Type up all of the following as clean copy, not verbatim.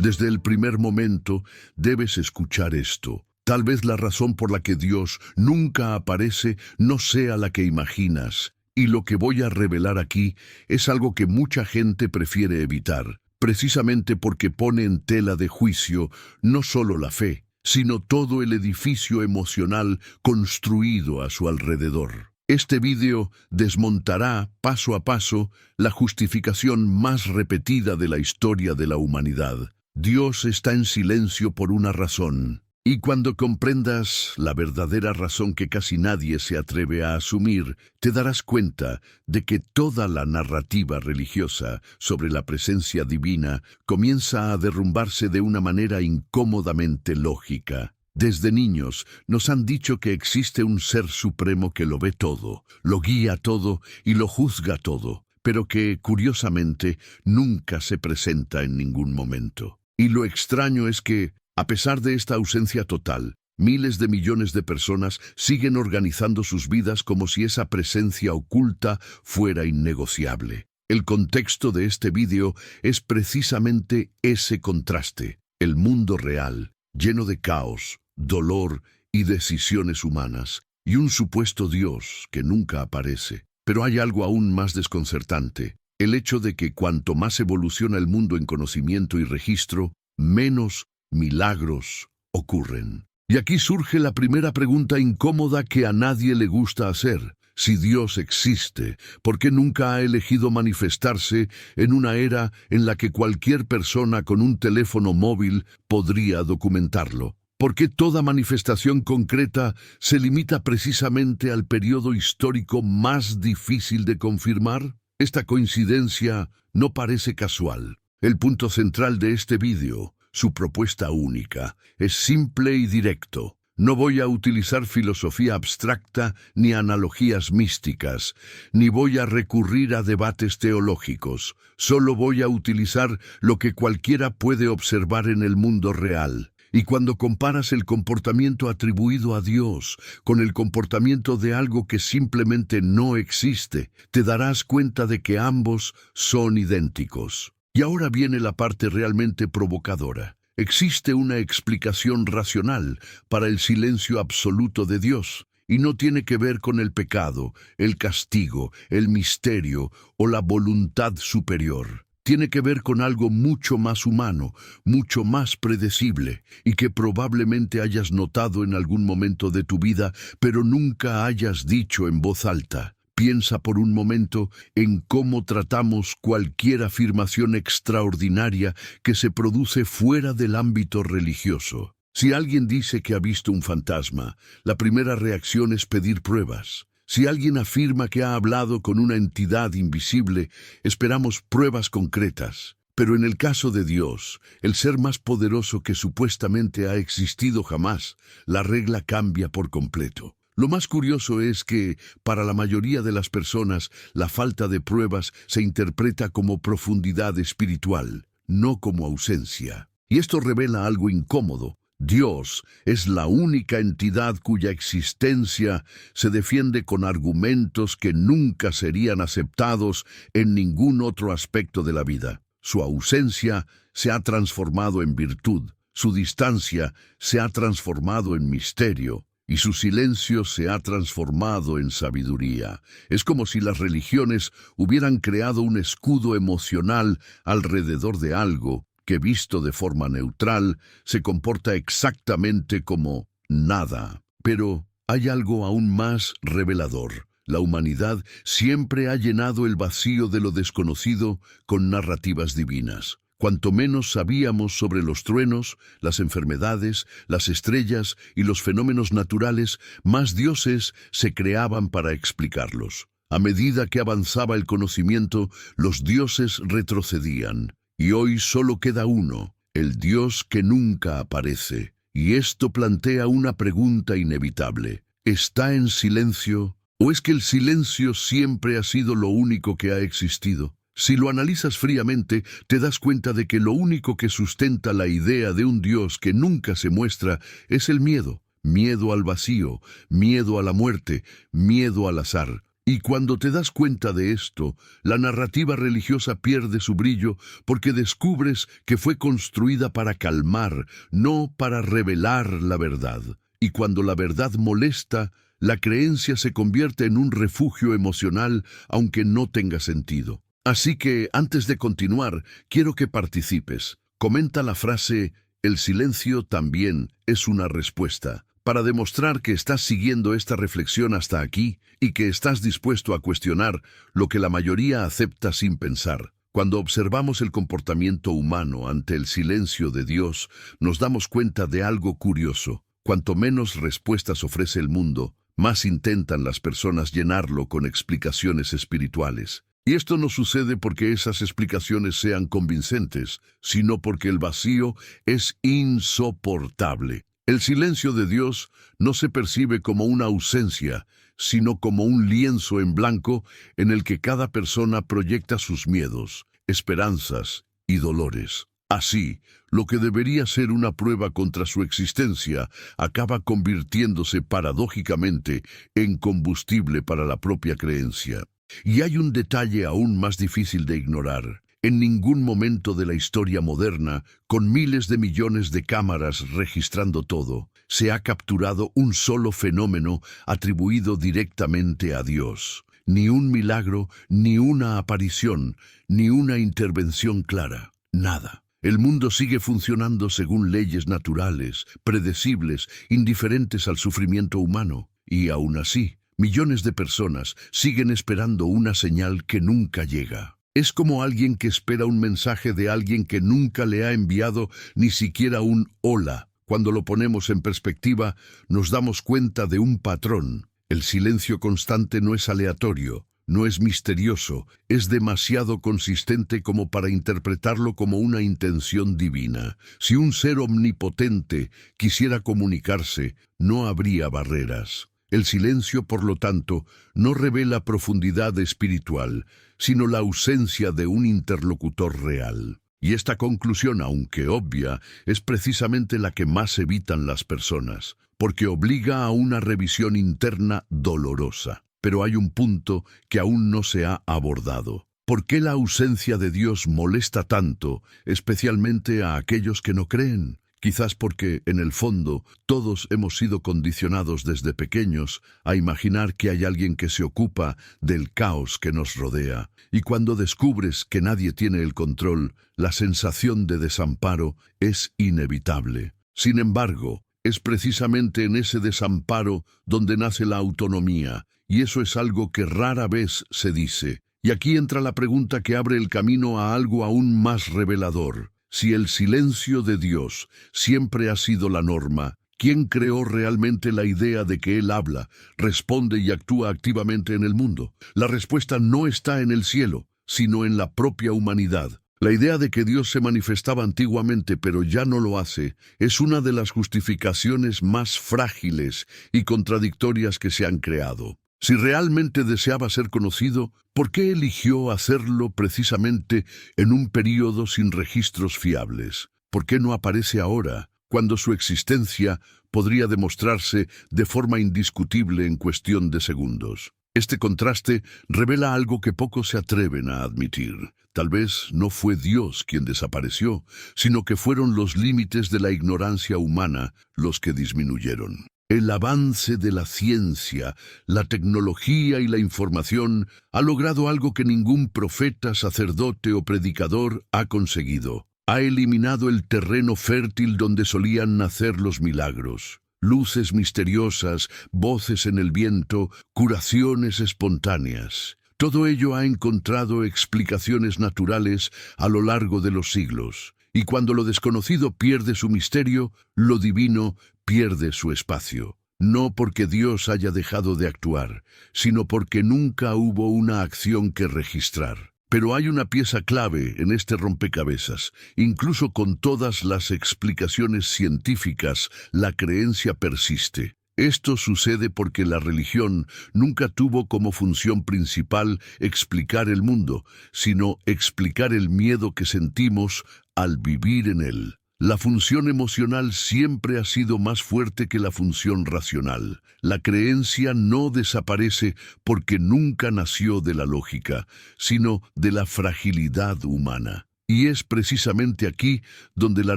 Desde el primer momento debes escuchar esto. Tal vez la razón por la que Dios nunca aparece no sea la que imaginas, y lo que voy a revelar aquí es algo que mucha gente prefiere evitar, precisamente porque pone en tela de juicio no solo la fe, sino todo el edificio emocional construido a su alrededor. Este vídeo desmontará paso a paso la justificación más repetida de la historia de la humanidad. Dios está en silencio por una razón. Y cuando comprendas la verdadera razón que casi nadie se atreve a asumir, te darás cuenta de que toda la narrativa religiosa sobre la presencia divina comienza a derrumbarse de una manera incómodamente lógica. Desde niños nos han dicho que existe un ser supremo que lo ve todo, lo guía todo y lo juzga todo, pero que, curiosamente, nunca se presenta en ningún momento. Y lo extraño es que, a pesar de esta ausencia total, miles de millones de personas siguen organizando sus vidas como si esa presencia oculta fuera innegociable. El contexto de este vídeo es precisamente ese contraste. El mundo real, lleno de caos, dolor y decisiones humanas, y un supuesto Dios que nunca aparece. Pero hay algo aún más desconcertante. El hecho de que cuanto más evoluciona el mundo en conocimiento y registro, menos milagros ocurren. Y aquí surge la primera pregunta incómoda que a nadie le gusta hacer. Si Dios existe, ¿por qué nunca ha elegido manifestarse en una era en la que cualquier persona con un teléfono móvil podría documentarlo? ¿Por qué toda manifestación concreta se limita precisamente al periodo histórico más difícil de confirmar? Esta coincidencia no parece casual. El punto central de este vídeo, su propuesta única, es simple y directo. No voy a utilizar filosofía abstracta ni analogías místicas, ni voy a recurrir a debates teológicos. Solo voy a utilizar lo que cualquiera puede observar en el mundo real. Y cuando comparas el comportamiento atribuido a Dios con el comportamiento de algo que simplemente no existe, te darás cuenta de que ambos son idénticos. Y ahora viene la parte realmente provocadora. Existe una explicación racional para el silencio absoluto de Dios, y no tiene que ver con el pecado, el castigo, el misterio o la voluntad superior. Tiene que ver con algo mucho más humano, mucho más predecible, y que probablemente hayas notado en algún momento de tu vida, pero nunca hayas dicho en voz alta. Piensa por un momento en cómo tratamos cualquier afirmación extraordinaria que se produce fuera del ámbito religioso. Si alguien dice que ha visto un fantasma, la primera reacción es pedir pruebas. Si alguien afirma que ha hablado con una entidad invisible, esperamos pruebas concretas. Pero en el caso de Dios, el ser más poderoso que supuestamente ha existido jamás, la regla cambia por completo. Lo más curioso es que, para la mayoría de las personas, la falta de pruebas se interpreta como profundidad espiritual, no como ausencia. Y esto revela algo incómodo. Dios es la única entidad cuya existencia se defiende con argumentos que nunca serían aceptados en ningún otro aspecto de la vida. Su ausencia se ha transformado en virtud, su distancia se ha transformado en misterio, y su silencio se ha transformado en sabiduría. Es como si las religiones hubieran creado un escudo emocional alrededor de algo que, visto de forma neutral, se comporta exactamente como nada. Pero hay algo aún más revelador. La humanidad siempre ha llenado el vacío de lo desconocido con narrativas divinas. Cuanto menos sabíamos sobre los truenos, las enfermedades, las estrellas y los fenómenos naturales, más dioses se creaban para explicarlos. A medida que avanzaba el conocimiento, los dioses retrocedían. Y hoy solo queda uno, el Dios que nunca aparece. Y esto plantea una pregunta inevitable. ¿Está en silencio? ¿O es que el silencio siempre ha sido lo único que ha existido? Si lo analizas fríamente, te das cuenta de que lo único que sustenta la idea de un Dios que nunca se muestra es el miedo. Miedo al vacío, miedo a la muerte, miedo al azar. Y cuando te das cuenta de esto, la narrativa religiosa pierde su brillo porque descubres que fue construida para calmar, no para revelar la verdad. Y cuando la verdad molesta, la creencia se convierte en un refugio emocional, aunque no tenga sentido. Así que, antes de continuar, quiero que participes. Comenta la frase, el silencio también es una respuesta, para demostrar que estás siguiendo esta reflexión hasta aquí y que estás dispuesto a cuestionar lo que la mayoría acepta sin pensar. Cuando observamos el comportamiento humano ante el silencio de Dios, nos damos cuenta de algo curioso. Cuanto menos respuestas ofrece el mundo, más intentan las personas llenarlo con explicaciones espirituales. Y esto no sucede porque esas explicaciones sean convincentes, sino porque el vacío es insoportable. El silencio de Dios no se percibe como una ausencia, sino como un lienzo en blanco en el que cada persona proyecta sus miedos, esperanzas y dolores. Así, lo que debería ser una prueba contra su existencia acaba convirtiéndose paradójicamente en combustible para la propia creencia. Y hay un detalle aún más difícil de ignorar. En ningún momento de la historia moderna, con miles de millones de cámaras registrando todo, se ha capturado un solo fenómeno atribuido directamente a Dios. Ni un milagro, ni una aparición, ni una intervención clara. Nada. El mundo sigue funcionando según leyes naturales, predecibles, indiferentes al sufrimiento humano. Y aún así, millones de personas siguen esperando una señal que nunca llega. Es como alguien que espera un mensaje de alguien que nunca le ha enviado ni siquiera un hola. Cuando lo ponemos en perspectiva, nos damos cuenta de un patrón. El silencio constante no es aleatorio, no es misterioso, es demasiado consistente como para interpretarlo como una intención divina. Si un ser omnipotente quisiera comunicarse, no habría barreras. El silencio, por lo tanto, no revela profundidad espiritual, sino la ausencia de un interlocutor real. Y esta conclusión, aunque obvia, es precisamente la que más evitan las personas, porque obliga a una revisión interna dolorosa. Pero hay un punto que aún no se ha abordado. ¿Por qué la ausencia de Dios molesta tanto, especialmente a aquellos que no creen? Quizás porque, en el fondo, todos hemos sido condicionados desde pequeños a imaginar que hay alguien que se ocupa del caos que nos rodea. Y cuando descubres que nadie tiene el control, la sensación de desamparo es inevitable. Sin embargo, es precisamente en ese desamparo donde nace la autonomía, y eso es algo que rara vez se dice. Y aquí entra la pregunta que abre el camino a algo aún más revelador. Si el silencio de Dios siempre ha sido la norma, ¿quién creó realmente la idea de que Él habla, responde y actúa activamente en el mundo? La respuesta no está en el cielo, sino en la propia humanidad. La idea de que Dios se manifestaba antiguamente pero ya no lo hace es una de las justificaciones más frágiles y contradictorias que se han creado. Si realmente deseaba ser conocido, ¿por qué eligió hacerlo precisamente en un período sin registros fiables? ¿Por qué no aparece ahora, cuando su existencia podría demostrarse de forma indiscutible en cuestión de segundos? Este contraste revela algo que pocos se atreven a admitir. Tal vez no fue Dios quien desapareció, sino que fueron los límites de la ignorancia humana los que disminuyeron. El avance de la ciencia, la tecnología y la información ha logrado algo que ningún profeta, sacerdote o predicador ha conseguido. Ha eliminado el terreno fértil donde solían nacer los milagros. Luces misteriosas, voces en el viento, curaciones espontáneas. Todo ello ha encontrado explicaciones naturales a lo largo de los siglos. Y cuando lo desconocido pierde su misterio, lo divino pierde su espacio. No porque Dios haya dejado de actuar, sino porque nunca hubo una acción que registrar. Pero hay una pieza clave en este rompecabezas. Incluso con todas las explicaciones científicas, la creencia persiste. Esto sucede porque la religión nunca tuvo como función principal explicar el mundo, sino explicar el miedo que sentimos al vivir en él. La función emocional siempre ha sido más fuerte que la función racional. La creencia no desaparece porque nunca nació de la lógica, sino de la fragilidad humana. Y es precisamente aquí donde la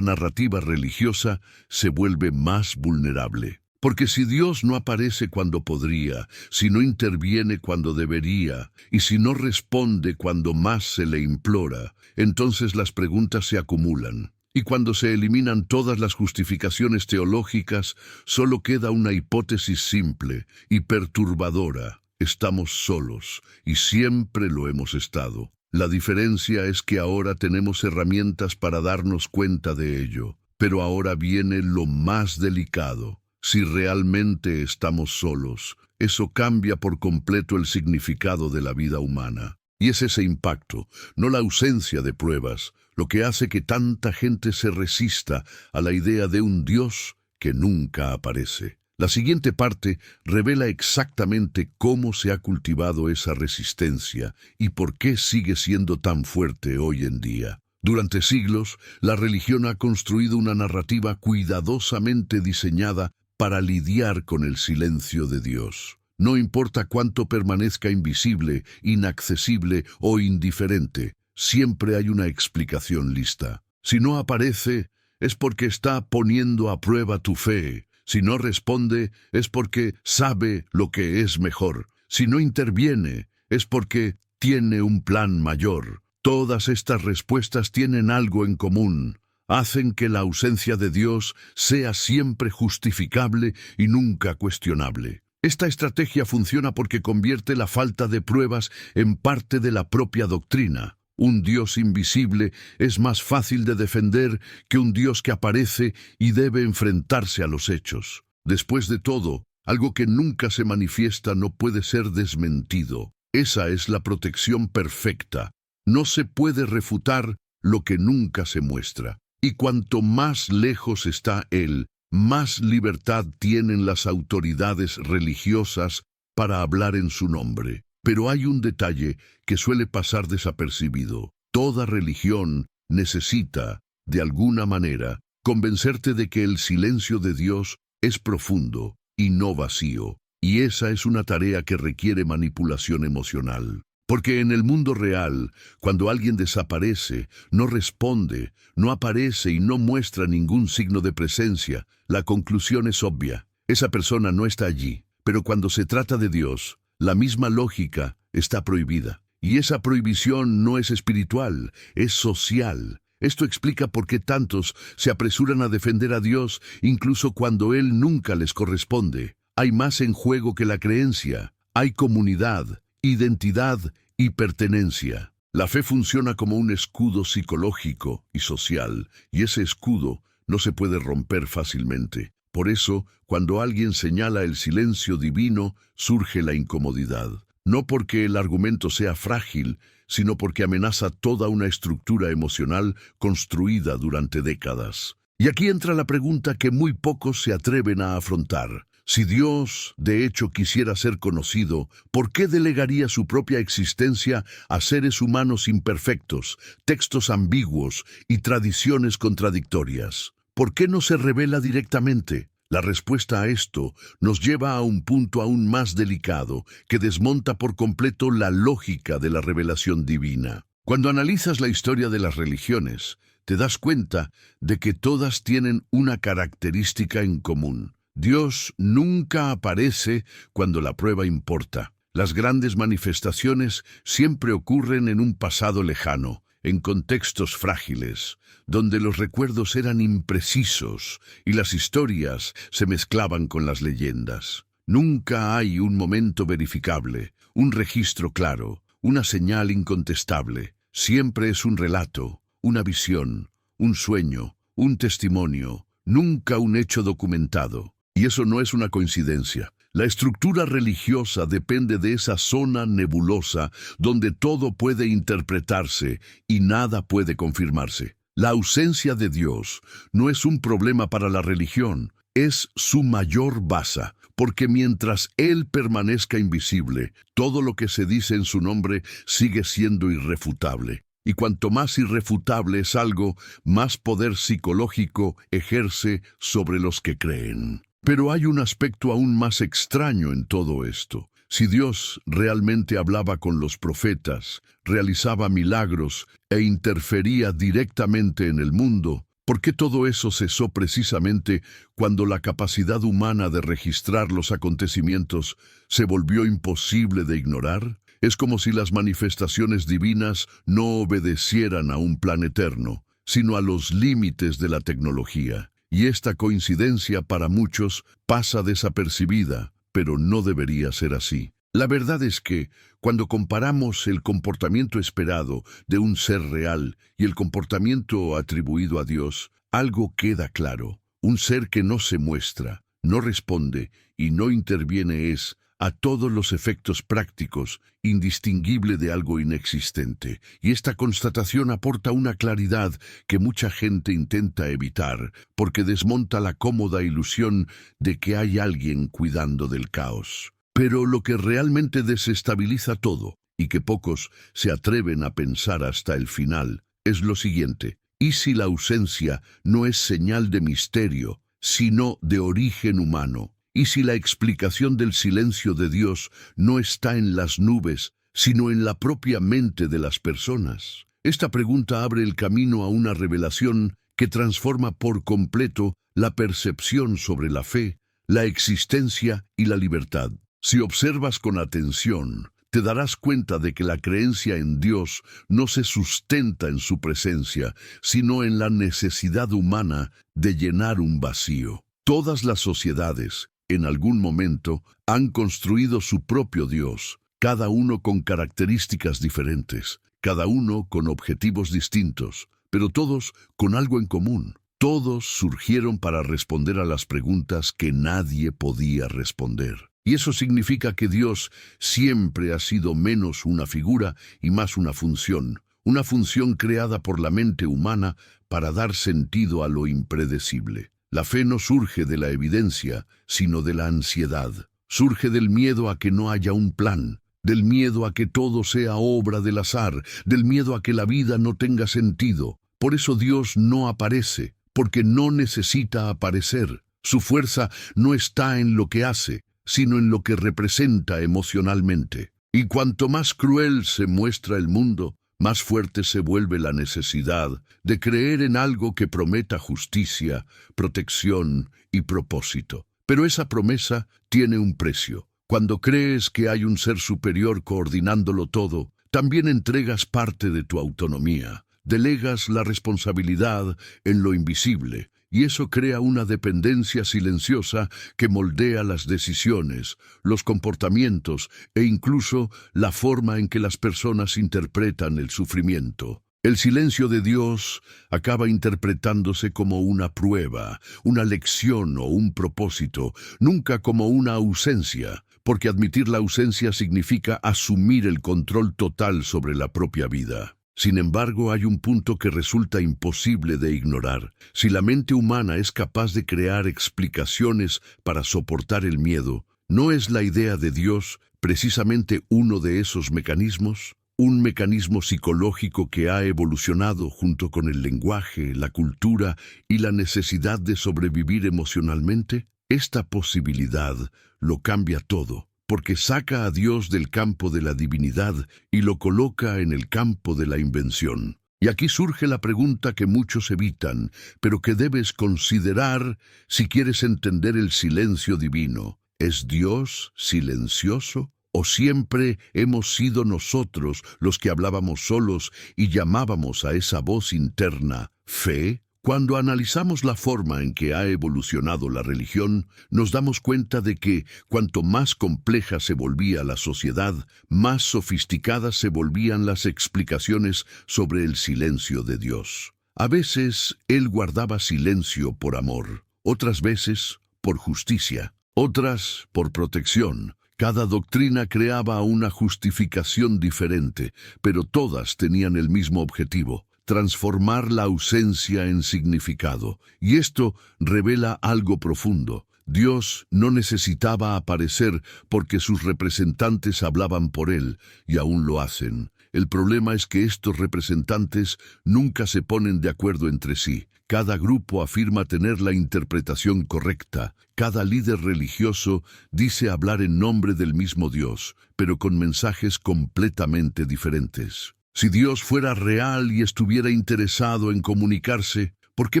narrativa religiosa se vuelve más vulnerable. Porque si Dios no aparece cuando podría, si no interviene cuando debería, y si no responde cuando más se le implora, entonces las preguntas se acumulan. Y cuando se eliminan todas las justificaciones teológicas, solo queda una hipótesis simple y perturbadora. Estamos solos, y siempre lo hemos estado. La diferencia es que ahora tenemos herramientas para darnos cuenta de ello. Pero ahora viene lo más delicado. Si realmente estamos solos, eso cambia por completo el significado de la vida humana. Y es ese impacto, no la ausencia de pruebas, lo que hace que tanta gente se resista a la idea de un Dios que nunca aparece. La siguiente parte revela exactamente cómo se ha cultivado esa resistencia y por qué sigue siendo tan fuerte hoy en día. Durante siglos, la religión ha construido una narrativa cuidadosamente diseñada para lidiar con el silencio de Dios. No importa cuánto permanezca invisible, inaccesible o indiferente, siempre hay una explicación lista. Si no aparece, es porque está poniendo a prueba tu fe. Si no responde, es porque sabe lo que es mejor. Si no interviene, es porque tiene un plan mayor. Todas estas respuestas tienen algo en común. Hacen que la ausencia de Dios sea siempre justificable y nunca cuestionable. Esta estrategia funciona porque convierte la falta de pruebas en parte de la propia doctrina. Un Dios invisible es más fácil de defender que un Dios que aparece y debe enfrentarse a los hechos. Después de todo, algo que nunca se manifiesta no puede ser desmentido. Esa es la protección perfecta. No se puede refutar lo que nunca se muestra. Y cuanto más lejos está Él, más libertad tienen las autoridades religiosas para hablar en su nombre. Pero hay un detalle que suele pasar desapercibido. Toda religión necesita, de alguna manera, convencerte de que el silencio de Dios es profundo y no vacío. Y esa es una tarea que requiere manipulación emocional. Porque en el mundo real, cuando alguien desaparece, no responde, no aparece y no muestra ningún signo de presencia, la conclusión es obvia. Esa persona no está allí. Pero cuando se trata de Dios, la misma lógica está prohibida. Y esa prohibición no es espiritual, es social. Esto explica por qué tantos se apresuran a defender a Dios incluso cuando Él nunca les corresponde. Hay más en juego que la creencia. Hay comunidad, identidad y pertenencia. La fe funciona como un escudo psicológico y social, y ese escudo no se puede romper fácilmente. Por eso, cuando alguien señala el silencio divino, surge la incomodidad. No porque el argumento sea frágil, sino porque amenaza toda una estructura emocional construida durante décadas. Y aquí entra la pregunta que muy pocos se atreven a afrontar. Si Dios, de hecho, quisiera ser conocido, ¿por qué delegaría su propia existencia a seres humanos imperfectos, textos ambiguos y tradiciones contradictorias? ¿Por qué no se revela directamente? La respuesta a esto nos lleva a un punto aún más delicado, que desmonta por completo la lógica de la revelación divina. Cuando analizas la historia de las religiones, te das cuenta de que todas tienen una característica en común. Dios nunca aparece cuando la prueba importa. Las grandes manifestaciones siempre ocurren en un pasado lejano, en contextos frágiles, donde los recuerdos eran imprecisos y las historias se mezclaban con las leyendas. Nunca hay un momento verificable, un registro claro, una señal incontestable. Siempre es un relato, una visión, un sueño, un testimonio, nunca un hecho documentado. Y eso no es una coincidencia. La estructura religiosa depende de esa zona nebulosa donde todo puede interpretarse y nada puede confirmarse. La ausencia de Dios no es un problema para la religión, es su mayor baza, porque mientras Él permanezca invisible, todo lo que se dice en su nombre sigue siendo irrefutable. Y cuanto más irrefutable es algo, más poder psicológico ejerce sobre los que creen. Pero hay un aspecto aún más extraño en todo esto. Si Dios realmente hablaba con los profetas, realizaba milagros e interfería directamente en el mundo, ¿por qué todo eso cesó precisamente cuando la capacidad humana de registrar los acontecimientos se volvió imposible de ignorar? Es como si las manifestaciones divinas no obedecieran a un plan eterno, sino a los límites de la tecnología. Y esta coincidencia para muchos pasa desapercibida, pero no debería ser así. La verdad es que, cuando comparamos el comportamiento esperado de un ser real y el comportamiento atribuido a Dios, algo queda claro. Un ser que no se muestra, no responde y no interviene es, a todos los efectos prácticos, indistinguible de algo inexistente. Y esta constatación aporta una claridad que mucha gente intenta evitar, porque desmonta la cómoda ilusión de que hay alguien cuidando del caos. Pero lo que realmente desestabiliza todo, y que pocos se atreven a pensar hasta el final, es lo siguiente: ¿y si la ausencia no es señal de misterio, sino de origen humano? ¿Y si la explicación del silencio de Dios no está en las nubes, sino en la propia mente de las personas? Esta pregunta abre el camino a una revelación que transforma por completo la percepción sobre la fe, la existencia y la libertad. Si observas con atención, te darás cuenta de que la creencia en Dios no se sustenta en su presencia, sino en la necesidad humana de llenar un vacío. Todas las sociedades, en algún momento, han construido su propio Dios, cada uno con características diferentes, cada uno con objetivos distintos, pero todos con algo en común. Todos surgieron para responder a las preguntas que nadie podía responder. Y eso significa que Dios siempre ha sido menos una figura y más una función creada por la mente humana para dar sentido a lo impredecible. La fe no surge de la evidencia, sino de la ansiedad. Surge del miedo a que no haya un plan, del miedo a que todo sea obra del azar, del miedo a que la vida no tenga sentido. Por eso Dios no aparece, porque no necesita aparecer. Su fuerza no está en lo que hace, sino en lo que representa emocionalmente. Y cuanto más cruel se muestra el mundo, más fuerte se vuelve la necesidad de creer en algo que prometa justicia, protección y propósito. Pero esa promesa tiene un precio. Cuando crees que hay un ser superior coordinándolo todo, también entregas parte de tu autonomía. Delegas la responsabilidad en lo invisible, y eso crea una dependencia silenciosa que moldea las decisiones, los comportamientos e incluso la forma en que las personas interpretan el sufrimiento. El silencio de Dios acaba interpretándose como una prueba, una lección o un propósito, nunca como una ausencia, porque admitir la ausencia significa asumir el control total sobre la propia vida. Sin embargo, hay un punto que resulta imposible de ignorar. Si la mente humana es capaz de crear explicaciones para soportar el miedo, ¿no es la idea de Dios precisamente uno de esos mecanismos? Un mecanismo psicológico que ha evolucionado junto con el lenguaje, la cultura y la necesidad de sobrevivir emocionalmente. Esta posibilidad lo cambia todo, porque saca a Dios del campo de la divinidad y lo coloca en el campo de la invención. Y aquí surge la pregunta que muchos evitan, pero que debes considerar si quieres entender el silencio divino. ¿Es Dios silencioso? ¿O siempre hemos sido nosotros los que hablábamos solos y llamábamos a esa voz interna fe? Cuando analizamos la forma en que ha evolucionado la religión, nos damos cuenta de que, cuanto más compleja se volvía la sociedad, más sofisticadas se volvían las explicaciones sobre el silencio de Dios. A veces, Él guardaba silencio por amor, otras veces por justicia, otras por protección. Cada doctrina creaba una justificación diferente, pero todas tenían el mismo objetivo: transformar la ausencia en significado. Y esto revela algo profundo. Dios no necesitaba aparecer porque sus representantes hablaban por Él, y aún lo hacen. El problema es que estos representantes nunca se ponen de acuerdo entre sí. Cada grupo afirma tener la interpretación correcta. Cada líder religioso dice hablar en nombre del mismo Dios, pero con mensajes completamente diferentes. Si Dios fuera real y estuviera interesado en comunicarse, ¿por qué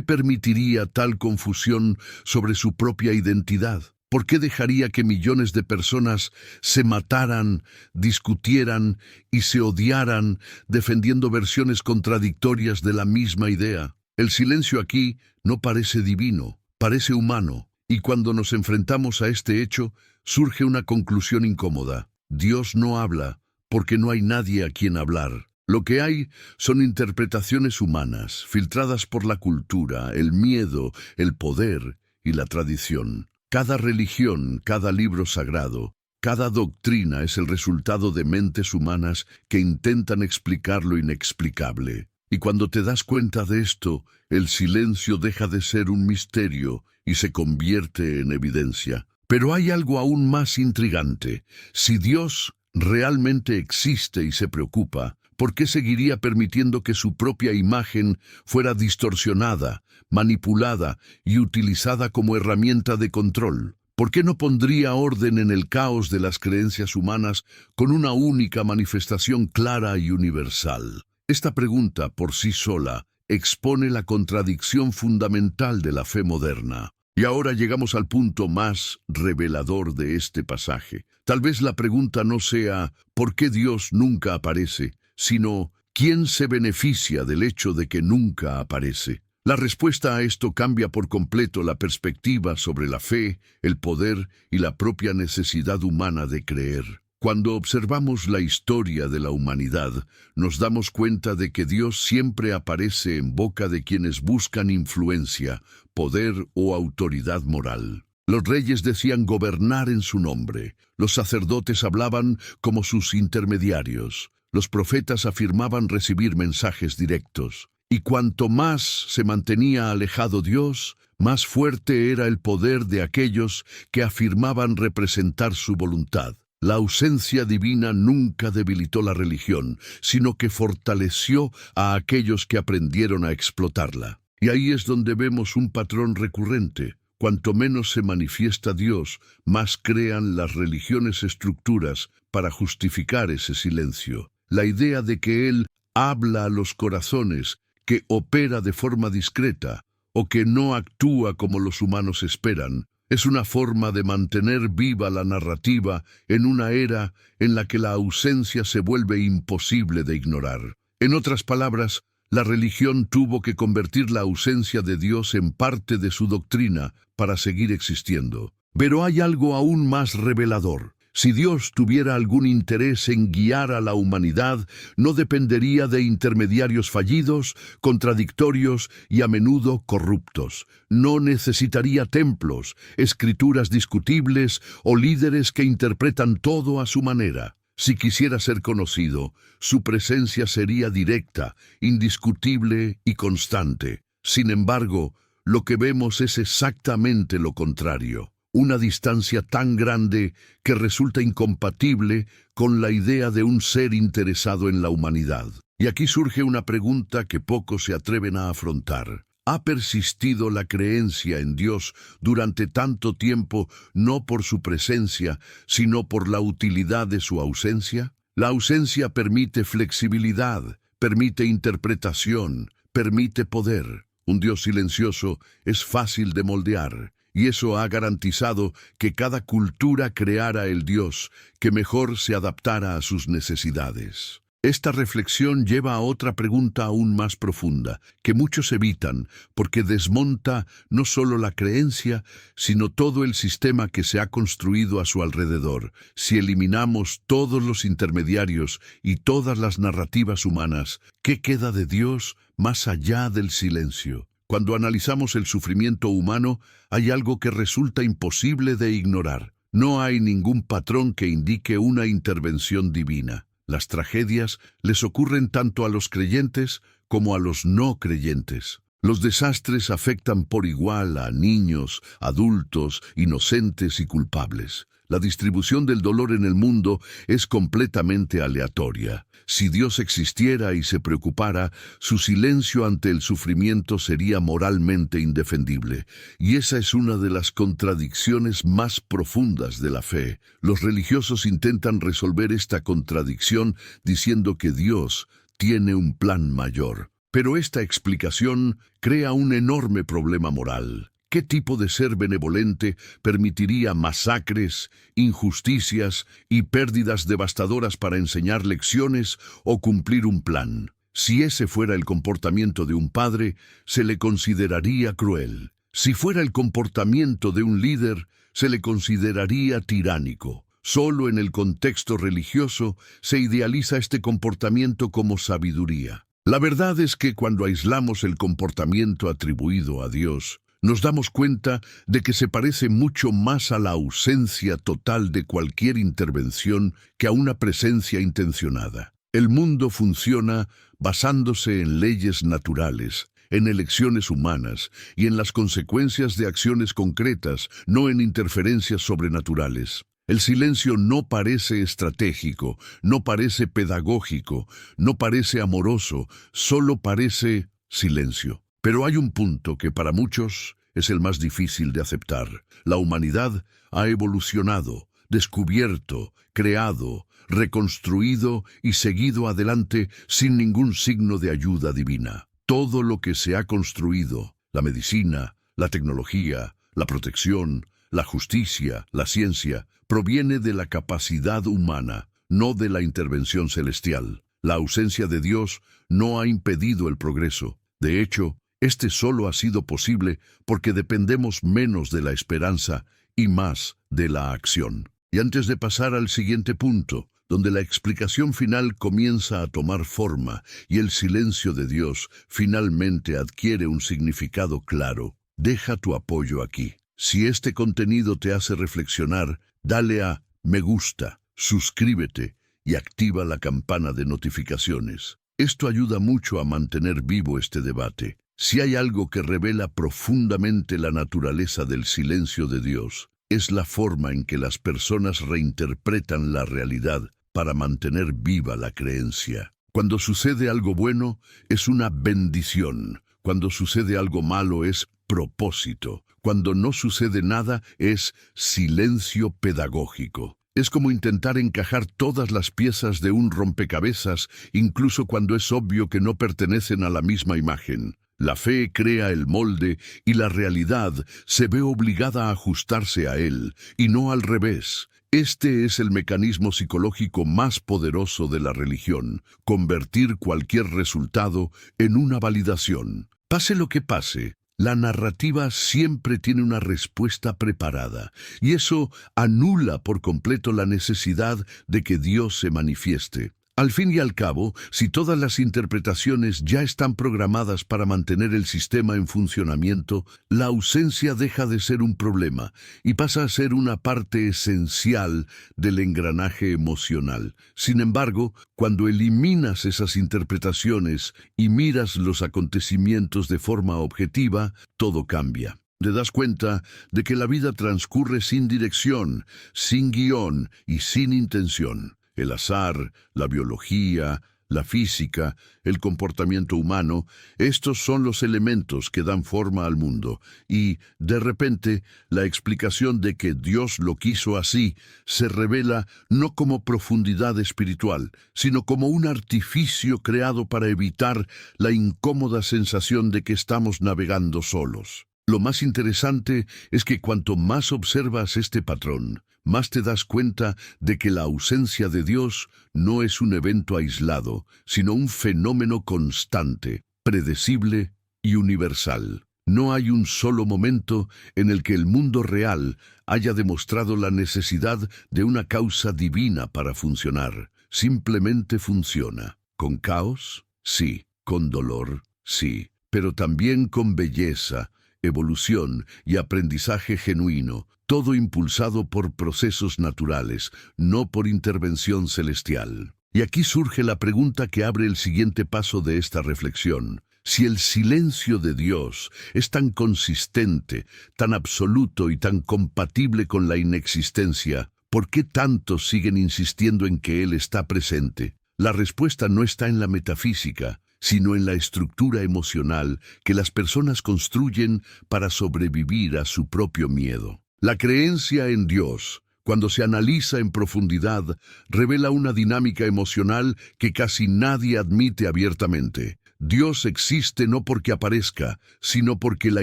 permitiría tal confusión sobre su propia identidad? ¿Por qué dejaría que millones de personas se mataran, discutieran y se odiaran defendiendo versiones contradictorias de la misma idea? El silencio aquí no parece divino, parece humano, y cuando nos enfrentamos a este hecho, surge una conclusión incómoda. Dios no habla porque no hay nadie a quien hablar. Lo que hay son interpretaciones humanas, filtradas por la cultura, el miedo, el poder y la tradición. Cada religión, cada libro sagrado, cada doctrina es el resultado de mentes humanas que intentan explicar lo inexplicable. Y cuando te das cuenta de esto, el silencio deja de ser un misterio y se convierte en evidencia. Pero hay algo aún más intrigante. Si Dios realmente existe y se preocupa, ¿por qué seguiría permitiendo que su propia imagen fuera distorsionada, manipulada y utilizada como herramienta de control? ¿Por qué no pondría orden en el caos de las creencias humanas con una única manifestación clara y universal? Esta pregunta, por sí sola, expone la contradicción fundamental de la fe moderna. Y ahora llegamos al punto más revelador de este pasaje. Tal vez la pregunta no sea ¿por qué Dios nunca aparece?, sino ¿quién se beneficia del hecho de que nunca aparece? La respuesta a esto cambia por completo la perspectiva sobre la fe, el poder y la propia necesidad humana de creer. Cuando observamos la historia de la humanidad, nos damos cuenta de que Dios siempre aparece en boca de quienes buscan influencia, poder o autoridad moral. Los reyes decían gobernar en su nombre, los sacerdotes hablaban como sus intermediarios, los profetas afirmaban recibir mensajes directos. Y cuanto más se mantenía alejado Dios, más fuerte era el poder de aquellos que afirmaban representar su voluntad. La ausencia divina nunca debilitó la religión, sino que fortaleció a aquellos que aprendieron a explotarla. Y ahí es donde vemos un patrón recurrente. Cuanto menos se manifiesta Dios, más crean las religiones estructuras para justificar ese silencio. La idea de que Él habla a los corazones, que opera de forma discreta, o que no actúa como los humanos esperan, es una forma de mantener viva la narrativa en una era en la que la ausencia se vuelve imposible de ignorar. En otras palabras, la religión tuvo que convertir la ausencia de Dios en parte de su doctrina para seguir existiendo. Pero hay algo aún más revelador. Si Dios tuviera algún interés en guiar a la humanidad, no dependería de intermediarios fallidos, contradictorios y a menudo corruptos. No necesitaría templos, escrituras discutibles o líderes que interpretan todo a su manera. Si quisiera ser conocido, su presencia sería directa, indiscutible y constante. Sin embargo, lo que vemos es exactamente lo contrario. Una distancia tan grande que resulta incompatible con la idea de un ser interesado en la humanidad. Y aquí surge una pregunta que pocos se atreven a afrontar. ¿Ha persistido la creencia en Dios durante tanto tiempo no por su presencia, sino por la utilidad de su ausencia? La ausencia permite flexibilidad, permite interpretación, permite poder. Un Dios silencioso es fácil de moldear. Y eso ha garantizado que cada cultura creara el Dios que mejor se adaptara a sus necesidades. Esta reflexión lleva a otra pregunta aún más profunda, que muchos evitan, porque desmonta no solo la creencia, sino todo el sistema que se ha construido a su alrededor. Si eliminamos todos los intermediarios y todas las narrativas humanas, ¿qué queda de Dios más allá del silencio? Cuando analizamos el sufrimiento humano, hay algo que resulta imposible de ignorar. No hay ningún patrón que indique una intervención divina. Las tragedias les ocurren tanto a los creyentes como a los no creyentes. Los desastres afectan por igual a niños, adultos, inocentes y culpables. La distribución del dolor en el mundo es completamente aleatoria. Si Dios existiera y se preocupara, su silencio ante el sufrimiento sería moralmente indefendible. Y esa es una de las contradicciones más profundas de la fe. Los religiosos intentan resolver esta contradicción diciendo que Dios tiene un plan mayor. Pero esta explicación crea un enorme problema moral. ¿Qué tipo de ser benevolente permitiría masacres, injusticias y pérdidas devastadoras para enseñar lecciones o cumplir un plan? Si ese fuera el comportamiento de un padre, se le consideraría cruel. Si fuera el comportamiento de un líder, se le consideraría tiránico. Solo en el contexto religioso se idealiza este comportamiento como sabiduría. La verdad es que cuando aislamos el comportamiento atribuido a Dios, nos damos cuenta de que se parece mucho más a la ausencia total de cualquier intervención que a una presencia intencionada. El mundo funciona basándose en leyes naturales, en elecciones humanas y en las consecuencias de acciones concretas, no en interferencias sobrenaturales. El silencio no parece estratégico, no parece pedagógico, no parece amoroso, solo parece silencio. Pero hay un punto que para muchos es el más difícil de aceptar. La humanidad ha evolucionado, descubierto, creado, reconstruido y seguido adelante sin ningún signo de ayuda divina. Todo lo que se ha construido, la medicina, la tecnología, la protección, la justicia, la ciencia, proviene de la capacidad humana, no de la intervención celestial. La ausencia de Dios no ha impedido el progreso. De hecho, este solo ha sido posible porque dependemos menos de la esperanza y más de la acción. Y antes de pasar al siguiente punto, donde la explicación final comienza a tomar forma y el silencio de Dios finalmente adquiere un significado claro, deja tu apoyo aquí. Si este contenido te hace reflexionar, dale a me gusta, suscríbete y activa la campana de notificaciones. Esto ayuda mucho a mantener vivo este debate. Si hay algo que revela profundamente la naturaleza del silencio de Dios, es la forma en que las personas reinterpretan la realidad para mantener viva la creencia. Cuando sucede algo bueno, es una bendición. Cuando sucede algo malo, es propósito. Cuando no sucede nada, es silencio pedagógico. Es como intentar encajar todas las piezas de un rompecabezas, incluso cuando es obvio que no pertenecen a la misma imagen. La fe crea el molde y la realidad se ve obligada a ajustarse a él, y no al revés. Este es el mecanismo psicológico más poderoso de la religión, convertir cualquier resultado en una validación. Pase lo que pase, la narrativa siempre tiene una respuesta preparada, y eso anula por completo la necesidad de que Dios se manifieste. Al fin y al cabo, si todas las interpretaciones ya están programadas para mantener el sistema en funcionamiento, la ausencia deja de ser un problema y pasa a ser una parte esencial del engranaje emocional. Sin embargo, cuando eliminas esas interpretaciones y miras los acontecimientos de forma objetiva, todo cambia. Te das cuenta de que la vida transcurre sin dirección, sin guión y sin intención. El azar, la biología, la física, el comportamiento humano, estos son los elementos que dan forma al mundo. Y, de repente, la explicación de que Dios lo quiso así se revela no como profundidad espiritual, sino como un artificio creado para evitar la incómoda sensación de que estamos navegando solos. Lo más interesante es que cuanto más observas este patrón, más te das cuenta de que la ausencia de Dios no es un evento aislado, sino un fenómeno constante, predecible y universal. No hay un solo momento en el que el mundo real haya demostrado la necesidad de una causa divina para funcionar. Simplemente funciona. ¿Con caos? Sí. ¿Con dolor? Sí. Pero también con belleza, evolución y aprendizaje genuino, todo impulsado por procesos naturales, no por intervención celestial. Y aquí surge la pregunta que abre el siguiente paso de esta reflexión. Si el silencio de Dios es tan consistente, tan absoluto y tan compatible con la inexistencia, ¿Por qué tantos siguen insistiendo en que Él está presente? La respuesta no está en la metafísica, sino en la estructura emocional que las personas construyen para sobrevivir a su propio miedo. La creencia en Dios, cuando se analiza en profundidad, revela una dinámica emocional que casi nadie admite abiertamente. Dios existe no porque aparezca, sino porque la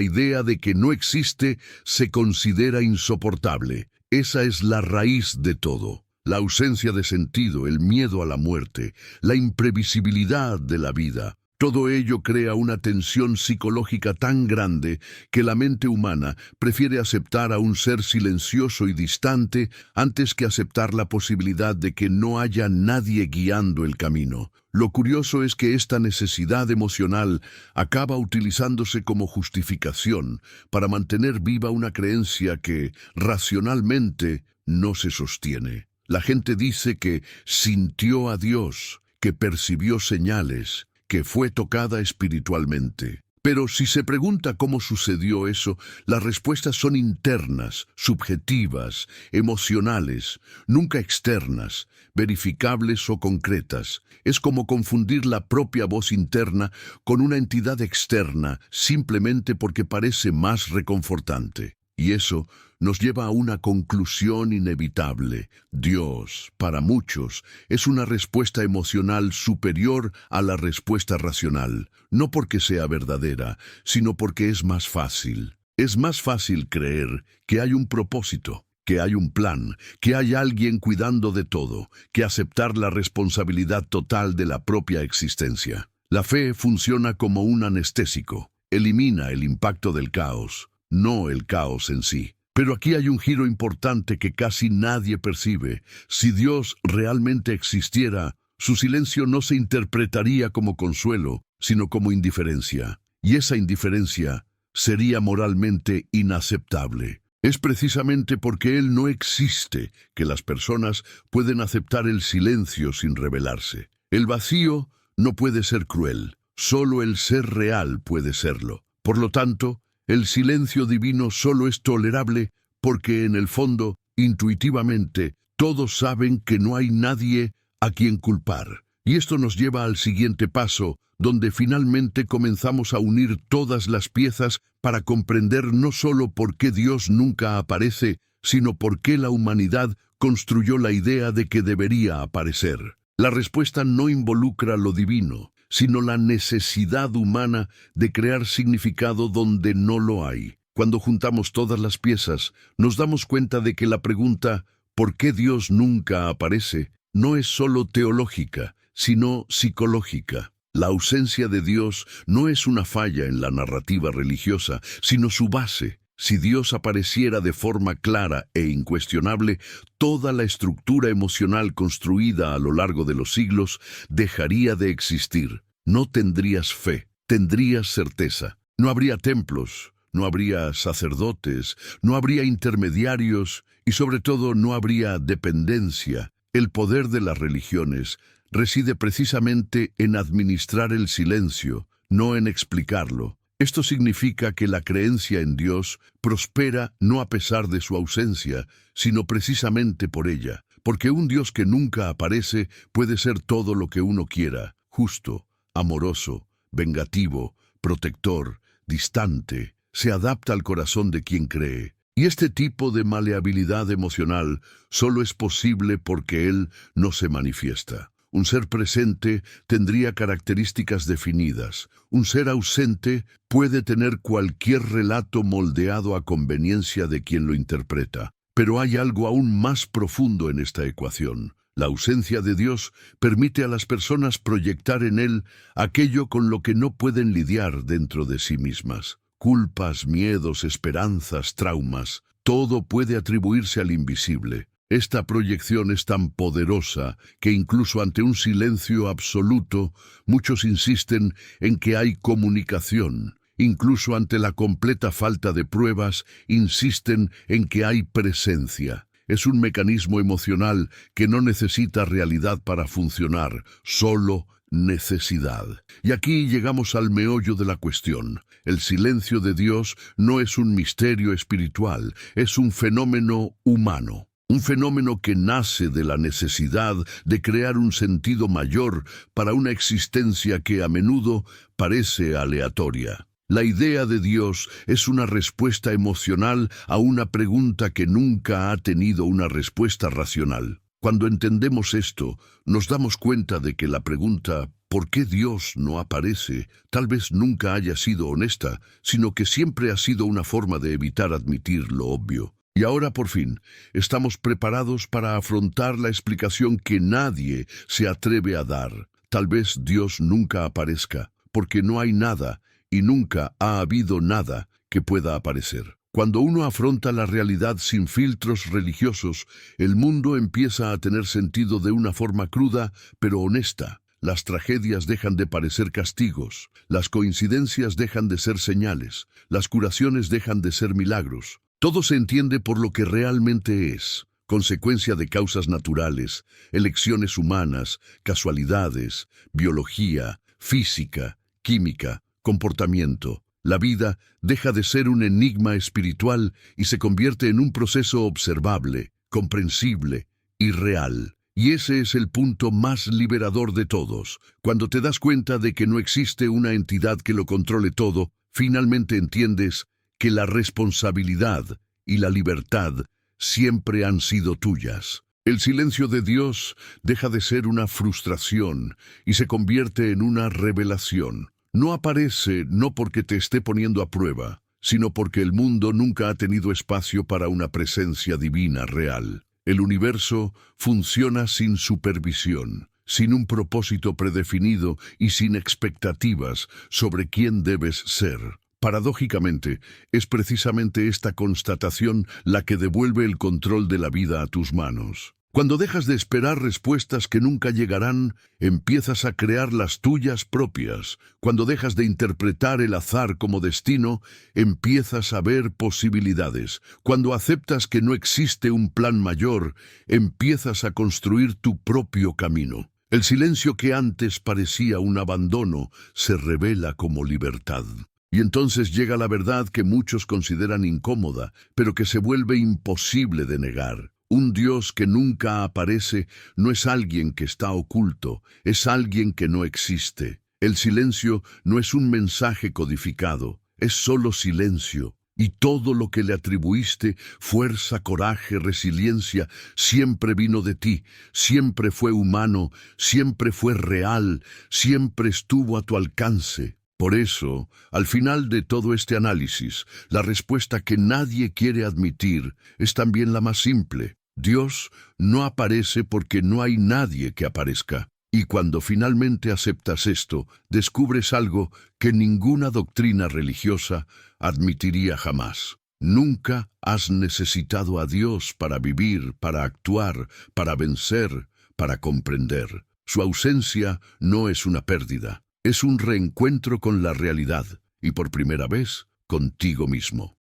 idea de que no existe se considera insoportable. Esa es la raíz de todo. La ausencia de sentido, el miedo a la muerte, la imprevisibilidad de la vida. Todo ello crea una tensión psicológica tan grande que la mente humana prefiere aceptar a un ser silencioso y distante antes que aceptar la posibilidad de que no haya nadie guiando el camino. Lo curioso es que esta necesidad emocional acaba utilizándose como justificación para mantener viva una creencia que, racionalmente, no se sostiene. La gente dice que sintió a Dios, que percibió señales, que fue tocada espiritualmente. Pero si se pregunta cómo sucedió eso, las respuestas son internas, subjetivas, emocionales, nunca externas, verificables o concretas. Es como confundir la propia voz interna con una entidad externa simplemente porque parece más reconfortante. Y eso nos lleva a una conclusión inevitable. Dios, para muchos, es una respuesta emocional superior a la respuesta racional, no porque sea verdadera, sino porque es más fácil. Es más fácil creer que hay un propósito, que hay un plan, que hay alguien cuidando de todo, que aceptar la responsabilidad total de la propia existencia. La fe funciona como un anestésico, elimina el impacto del caos, no el caos en sí. Pero aquí hay un giro importante que casi nadie percibe. Si Dios realmente existiera, su silencio no se interpretaría como consuelo, sino como indiferencia. Y esa indiferencia sería moralmente inaceptable. Es precisamente porque Él no existe que las personas pueden aceptar el silencio sin rebelarse. El vacío no puede ser cruel, solo el ser real puede serlo. Por lo tanto, el silencio divino solo es tolerable porque en el fondo, intuitivamente, todos saben que no hay nadie a quien culpar. Y esto nos lleva al siguiente paso, donde finalmente comenzamos a unir todas las piezas para comprender no solo por qué Dios nunca aparece, sino por qué la humanidad construyó la idea de que debería aparecer. La respuesta no involucra lo divino, sino la necesidad humana de crear significado donde no lo hay. Cuando juntamos todas las piezas, nos damos cuenta de que la pregunta ¿por qué Dios nunca aparece? No es solo teológica, sino psicológica. La ausencia de Dios no es una falla en la narrativa religiosa, sino su base. Si Dios apareciera de forma clara e incuestionable, toda la estructura emocional construida a lo largo de los siglos dejaría de existir. No tendrías fe, tendrías certeza. No habría templos, no habría sacerdotes, no habría intermediarios y sobre todo no habría dependencia. El poder de las religiones reside precisamente en administrar el silencio, no en explicarlo. Esto significa que la creencia en Dios prospera no a pesar de su ausencia, sino precisamente por ella, porque un Dios que nunca aparece puede ser todo lo que uno quiera, justo, amoroso, vengativo, protector, distante, se adapta al corazón de quien cree. Y este tipo de maleabilidad emocional solo es posible porque Él no se manifiesta. Un ser presente tendría características definidas. Un ser ausente puede tener cualquier relato moldeado a conveniencia de quien lo interpreta. Pero hay algo aún más profundo en esta ecuación. La ausencia de Dios permite a las personas proyectar en Él aquello con lo que no pueden lidiar dentro de sí mismas. Culpas, miedos, esperanzas, traumas, todo puede atribuirse al invisible. Esta proyección es tan poderosa que incluso ante un silencio absoluto, muchos insisten en que hay comunicación. Incluso ante la completa falta de pruebas, insisten en que hay presencia. Es un mecanismo emocional que no necesita realidad para funcionar, solo necesidad. Y aquí llegamos al meollo de la cuestión. El silencio de Dios no es un misterio espiritual, es un fenómeno humano. un fenómeno que nace de la necesidad de crear un sentido mayor para una existencia que a menudo parece aleatoria. La idea de Dios es una respuesta emocional a una pregunta que nunca ha tenido una respuesta racional. Cuando entendemos esto, nos damos cuenta de que la pregunta ¿por qué Dios no aparece? Tal vez nunca haya sido honesta, sino que siempre ha sido una forma de evitar admitir lo obvio. Y ahora, por fin, estamos preparados para afrontar la explicación que nadie se atreve a dar. Tal vez Dios nunca aparezca, porque no hay nada y nunca ha habido nada que pueda aparecer. Cuando uno afronta la realidad sin filtros religiosos, el mundo empieza a tener sentido de una forma cruda, pero honesta. Las tragedias dejan de parecer castigos, las coincidencias dejan de ser señales, las curaciones dejan de ser milagros. Todo se entiende por lo que realmente es, consecuencia de causas naturales, elecciones humanas, casualidades, biología, física, química, comportamiento. La vida deja de ser un enigma espiritual y se convierte en un proceso observable, comprensible y real. Y ese es el punto más liberador de todos. Cuando te das cuenta de que no existe una entidad que lo controle todo, finalmente entiendes que la responsabilidad y la libertad siempre han sido tuyas. El silencio de Dios deja de ser una frustración y se convierte en una revelación. No aparece no porque te esté poniendo a prueba, sino porque el mundo nunca ha tenido espacio para una presencia divina real. El universo funciona sin supervisión, sin un propósito predefinido y sin expectativas sobre quién debes ser. Paradójicamente, es precisamente esta constatación la que devuelve el control de la vida a tus manos. Cuando dejas de esperar respuestas que nunca llegarán, empiezas a crear las tuyas propias. Cuando dejas de interpretar el azar como destino, empiezas a ver posibilidades. Cuando aceptas que no existe un plan mayor, empiezas a construir tu propio camino. El silencio que antes parecía un abandono se revela como libertad. Y entonces llega la verdad que muchos consideran incómoda, pero que se vuelve imposible de negar. Un Dios que nunca aparece no es alguien que está oculto, es alguien que no existe. El silencio no es un mensaje codificado, es solo silencio. Y todo lo que le atribuiste, fuerza, coraje, resiliencia, siempre vino de ti, siempre fue humano, siempre fue real, siempre estuvo a tu alcance. Por eso, al final de todo este análisis, la respuesta que nadie quiere admitir es también la más simple. Dios no aparece porque no hay nadie que aparezca. Y cuando finalmente aceptas esto, descubres algo que ninguna doctrina religiosa admitiría jamás. Nunca has necesitado a Dios para vivir, para actuar, para vencer, para comprender. Su ausencia no es una pérdida. Es un reencuentro con la realidad y por primera vez contigo mismo.